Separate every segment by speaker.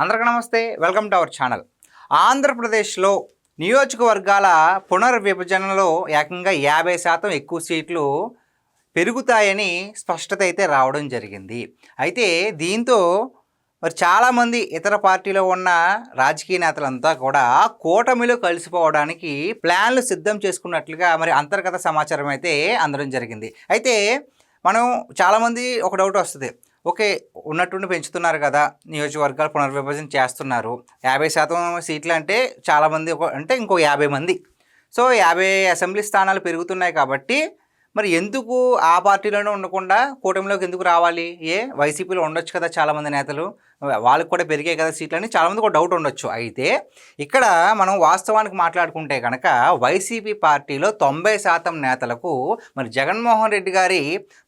Speaker 1: అందరికీ నమస్తే, welcome to our channel. ఆంధ్రప్రదేశ్లో నియోజకవర్గాల పునర్విభజనలో ఏకంగా 50% ఎక్కువ సీట్లు పెరుగుతాయని స్పష్టత అయితే రావడం జరిగింది. అయితే దీంతో మరి చాలామంది ఇతర పార్టీలో ఉన్న రాజకీయ నేతలంతా కూడా కూటమిలో కలిసిపోవడానికి ప్లాన్లు సిద్ధం చేసుకున్నట్లుగా మరి అంతర్గత సమాచారం అయితే అందడం జరిగింది. అయితే మనం చాలామంది ఒక డౌట్ వస్తుంది, ఓకే ఉన్నట్టుండి పెంచుతున్నారు కదా, నియోజకవర్గాలు పునర్విభజన చేస్తున్నారు, 50% సీట్లు అంటే చాలామంది అంటే ఇంకో 50 మంది, సో 50 అసెంబ్లీ స్థానాలు పెరుగుతున్నాయి కాబట్టి మరి ఎందుకు ఆ పార్టీలోనే ఉండకుండా కూటమిలోకి ఎందుకు రావాలి? వైసీపీలో ఉండొచ్చు కదా చాలామంది నేతలు, వాళ్ళకి కూడా పెరిగాయి కదా సీట్లు అని చాలామందికి ఒక డౌట్ ఉండొచ్చు. అయితే ఇక్కడ మనం వాస్తవానికి మాట్లాడుకుంటే కనుక వైసీపీ పార్టీలో 90% నేతలకు మరి జగన్మోహన్ రెడ్డి గారి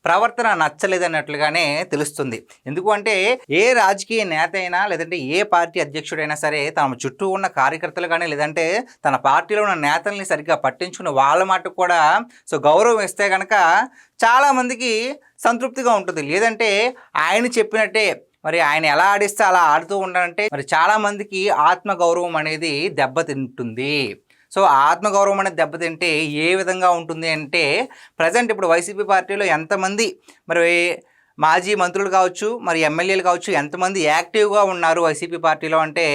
Speaker 1: ప్రవర్తన నచ్చలేదన్నట్లుగానే తెలుస్తుంది. ఎందుకు అంటే ఏ రాజకీయ నేత అయినా లేదంటే ఏ పార్టీ అధ్యక్షుడైనా సరే తమ చుట్టూ ఉన్న కార్యకర్తలు కానీ లేదంటే తన పార్టీలో ఉన్న నేతల్ని సరిగ్గా పట్టించుకున్న వాళ్ళ మాట కూడా గౌరవం ఇస్తే కనుక చాలామందికి సంతృప్తిగా ఉంటుంది. లేదంటే ఆయన చెప్పినట్టే మరి ఆయన ఎలా ఆడిస్తే అలా ఆడుతూ ఉండాలంటే మరి చాలామందికి ఆత్మగౌరవం అనేది దెబ్బతింటుంది. సో ఆత్మగౌరవం అనేది దెబ్బతింటే ఏ విధంగా ఉంటుంది అంటే ప్రజెంట్ ఇప్పుడు వైసీపీ పార్టీలో ఎంతమంది మరి మాజీ మంత్రులు కావచ్చు, మరి ఎమ్మెల్యేలు కావచ్చు, ఎంతమంది యాక్టివ్గా ఉన్నారు వైసీపీ పార్టీలో అంటే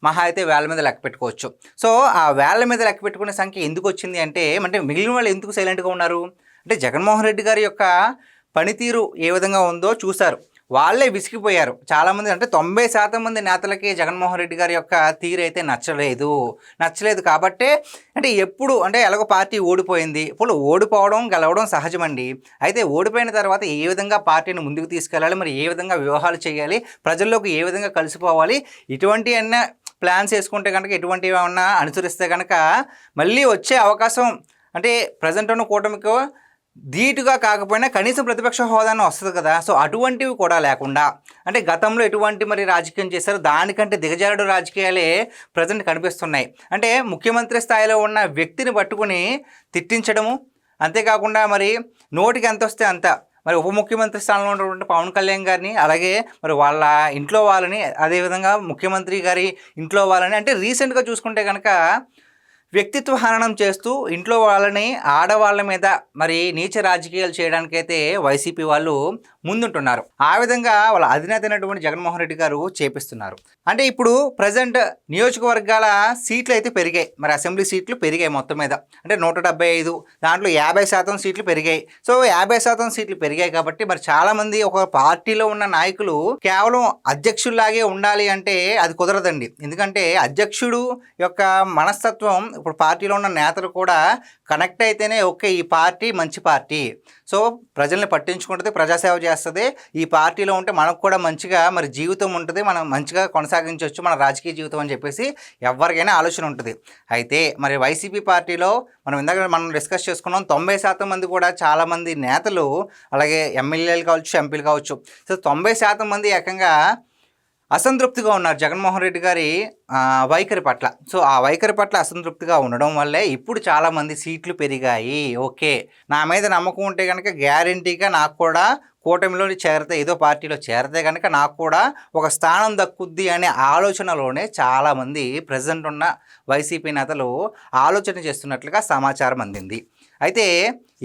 Speaker 1: మహా అయితే వేల మీద లెక్క పెట్టుకోవచ్చు. సో ఆ వేల మీద లెక్క పెట్టుకునే సంఖ్య ఎందుకు వచ్చింది అంటే మిగిలిన వాళ్ళు ఎందుకు సైలెంట్గా ఉన్నారు అంటే జగన్మోహన్ రెడ్డి గారి యొక్క పనితీరు ఏ విధంగా ఉందో చూశారు, వాళ్ళే విసిగిపోయారు చాలామంది. అంటే 90% మంది నేతలకి జగన్మోహన్ రెడ్డి గారి యొక్క తీరు అయితే నచ్చలేదు కాబట్టే అంటే ఎప్పుడు అంటే ఎలాగో పార్టీ ఓడిపోయింది, ఇప్పుడు ఓడిపోవడం గెలవడం సహజమండి. అయితే ఓడిపోయిన తర్వాత ఏ విధంగా పార్టీని ముందుకు తీసుకెళ్ళాలి, మరి ఏ విధంగా వ్యవహారాలు చేయాలి, ప్రజల్లోకి ఏ విధంగా కలిసిపోవాలి, ఇటువంటి అన్న ప్లాన్స్ వేసుకుంటే కనుక ఎటువంటివి ఏమన్నా అనుసరిస్తే కనుక మళ్ళీ వచ్చే అవకాశం అంటే ప్రజెంట్ ఉన్న కూటమికి ధీటుగా కాకపోయినా కనీసం ప్రతిపక్ష హోదాను వస్తుంది కదా. సో అటువంటివి కూడా లేకుండా అంటే గతంలో ఎటువంటి మరి రాజకీయం చేశారో దానికంటే దిగజారుడు రాజకీయాలే ప్రజెంట్ కనిపిస్తున్నాయి. అంటే ముఖ్యమంత్రి స్థాయిలో ఉన్న వ్యక్తిని పట్టుకుని తిట్టించడము, అంతేకాకుండా మరి నోటికి ఎంత వస్తే అంత మరి ఉప ముఖ్యమంత్రి స్థానంలో ఉన్నటువంటి పవన్ కళ్యాణ్ గారిని అలాగే మరి వాళ్ళ ఇంట్లో వాళ్ళని అదేవిధంగా ముఖ్యమంత్రి గారి ఇంట్లో వాళ్ళని అంటే రీసెంట్గా చూసుకుంటే కనుక వ్యక్తిత్వ హననం చేస్తూ ఇంట్లో వాళ్ళని ఆడవాళ్ళ మీద మరి నీచ రాజకీయాలు చేయడానికైతే వైసీపీ వాళ్ళు ముందుంటున్నారు. ఆ విధంగా వాళ్ళ అధినేత అయినటువంటి జగన్మోహన్ రెడ్డి గారు చేపిస్తున్నారు. అంటే ఇప్పుడు ప్రజెంట్ నియోజకవర్గాల సీట్లు అయితే పెరిగాయి, మరి అసెంబ్లీ సీట్లు పెరిగాయి మొత్తం మీద అంటే 175, దాంట్లో 50% సీట్లు పెరిగాయి. సో 50% సీట్లు పెరిగాయి కాబట్టి మరి చాలామంది ఒక పార్టీలో ఉన్న నాయకులు కేవలం అధ్యక్షుల్లాగే ఉండాలి అంటే అది కుదరదండి. ఎందుకంటే అధ్యక్షుడు యొక్క మనస్తత్వం ఇప్పుడు పార్టీలో ఉన్న నేతలు కూడా కనెక్ట్ అయితేనే ఓకే ఈ పార్టీ మంచి పార్టీ, సో ప్రజల్ని పట్టించుకుంటుంది, ప్రజాసేవ చేస్తుంది, ఈ పార్టీలో ఉంటే మనకు కూడా మంచిగా మరి జీవితం ఉంటుంది, మనం మంచిగా కొనసాగించవచ్చు మన రాజకీయ జీవితం అని చెప్పేసి ఎవరికైనా ఆలోచన ఉంటుంది. అయితే మరి వైసీపీ పార్టీలో మనం డిస్కస్ చేసుకున్నాం 90% మంది కూడా చాలామంది నేతలు అలాగే ఎమ్మెల్యేలు కావచ్చు, ఎంపీలు కావచ్చు, సో 90% మంది ఏకంగా అసంతృప్తిగా ఉన్నారు జగన్మోహన్ రెడ్డి గారి వైఖరి పట్ల. సో ఆ వైఖరి పట్ల అసంతృప్తిగా ఉండడం వల్లే ఇప్పుడు చాలామంది సీట్లు పెరిగాయి. ఓకే నా మీద నమ్మకం ఉంటే కనుక గ్యారంటీగా నాకు కూడా కూటమిలో చేరితే ఏదో పార్టీలో చేరితే కనుక నాకు కూడా ఒక స్థానం దక్కుద్ది అనే ఆలోచనలోనే చాలామంది ప్రజెంట్ ఉన్న వైసీపీ నేతలు ఆలోచన చేస్తున్నట్లుగా సమాచారం అందింది. అయితే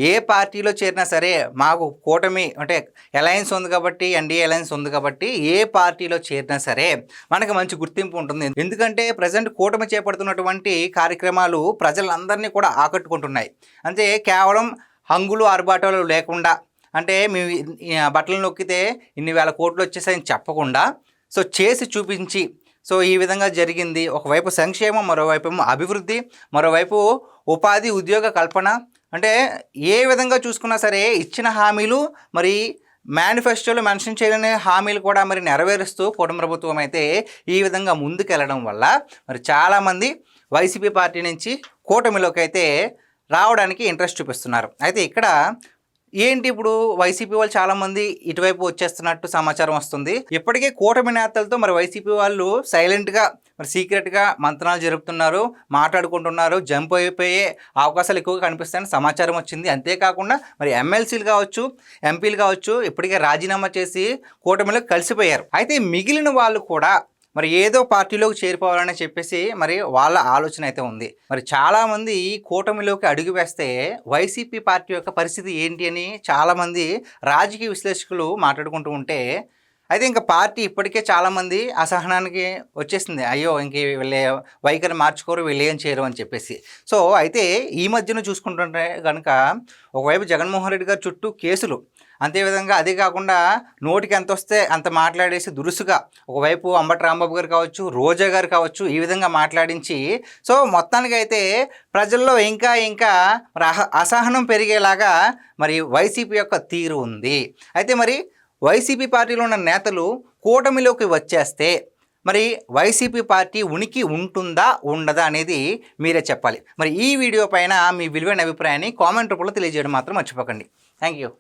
Speaker 1: ఏ పార్టీలో చేరినా సరే మాకు కూటమి అంటే అలయన్స్ ఉంది కాబట్టి, ఎన్డీఏ అలయన్స్ ఉంది కాబట్టి ఏ పార్టీలో చేరినా సరే మనకు మంచి గుర్తింపు ఉంటుంది. ఎందుకంటే ప్రజెంట్ కూటమి చేపడుతున్నటువంటి కార్యక్రమాలు ప్రజలందరినీ కూడా ఆకట్టుకుంటున్నాయి. అంటే కేవలం హంగులు ఆర్భాటాలు లేకుండా అంటే మేము బట్టలు నొక్కితే ఇన్ని వేల కోట్లు వచ్చేసాయని చెప్పకుండా సో చేసి చూపించి సో ఈ విధంగా జరిగింది. ఒకవైపు సంక్షేమం, మరోవైపు అభివృద్ధి, మరోవైపు ఉపాధి ఉద్యోగ కల్పన, అంటే ఏ విధంగా చూసుకున్నా సరే ఇచ్చిన హామీలు మరి మేనిఫెస్టోలో మెన్షన్ చేయలేని హామీలు కూడా మరి నెరవేరుస్తూ కూటమి ప్రభుత్వం అయితే ఈ విధంగా ముందుకెళ్ళడం వల్ల మరి చాలామంది వైసీపీ పార్టీ నుంచి కూటమిలోకి అయితే రావడానికి ఇంట్రెస్ట్ చూపిస్తున్నారు. అయితే ఇక్కడ ఏంటి ఇప్పుడు వైసీపీ వాళ్ళు చాలామంది ఇటువైపు వచ్చేస్తున్నట్టు సమాచారం వస్తుంది. ఇప్పటికే కూటమి నేతలతో మరి వైసీపీ వాళ్ళు సైలెంట్గా మరి సీక్రెట్గా మంత్రాలు జరుపుతున్నారు, మాట్లాడుకుంటున్నారు, జంప్ అయిపోయే అవకాశాలు ఎక్కువగా కనిపిస్తాయని సమాచారం వచ్చింది. అంతేకాకుండా మరి ఎమ్మెల్సీలు కావచ్చు, ఎంపీలు కావచ్చు ఇప్పటికే రాజీనామా చేసి కూటమిలో కలిసిపోయారు. అయితే మిగిలిన వాళ్ళు కూడా మరి ఏదో పార్టీలోకి చేరిపోవాలని చెప్పేసి మరి వాళ్ళ ఆలోచన అయితే ఉంది. మరి చాలామంది కూటమిలోకి అడుగు వేస్తే వైసీపీ పార్టీ యొక్క పరిస్థితి ఏంటి అని చాలామంది రాజకీయ విశ్లేషకులు మాట్లాడుకుంటూ ఉంటే, అయితే ఇంకా పార్టీ ఇప్పటికే చాలామంది అసహనానికి వచ్చేసింది. అయ్యో ఇంక వీళ్ళే వైఖరి మార్చుకోరు, వీళ్ళు ఏం చేయరు అని చెప్పేసి. సో అయితే ఈ మధ్యన చూసుకుంటుంటే కనుక ఒకవైపు జగన్మోహన్ రెడ్డి గారి చుట్టూ కేసులు, అంతేవిధంగా అదే కాకుండా నోటికి ఎంత వస్తే అంత మాట్లాడేసి దురుసుగా ఒకవైపు అంబటి రాంబాబు గారు కావచ్చు, రోజా గారు కావచ్చు, ఈ విధంగా మాట్లాడించి సో మొత్తానికైతే ప్రజల్లో ఇంకా ఇంకా మరి అసహనం పెరిగేలాగా మరి వైసీపీ యొక్క తీరు ఉంది. అయితే మరి వైసీపీ పార్టీలో ఉన్న నేతలు కూటమిలోకి వచ్చేస్తే మరి వైసీపీ పార్టీ ఉనికి ఉంటుందా ఉండదా అనేది మీరే చెప్పాలి. మరి ఈ వీడియో పైన మీ విలువైన అభిప్రాయాన్ని కామెంట్ రూపంలో తెలియజేయడం మాత్రం మర్చిపోకండి. Thank you.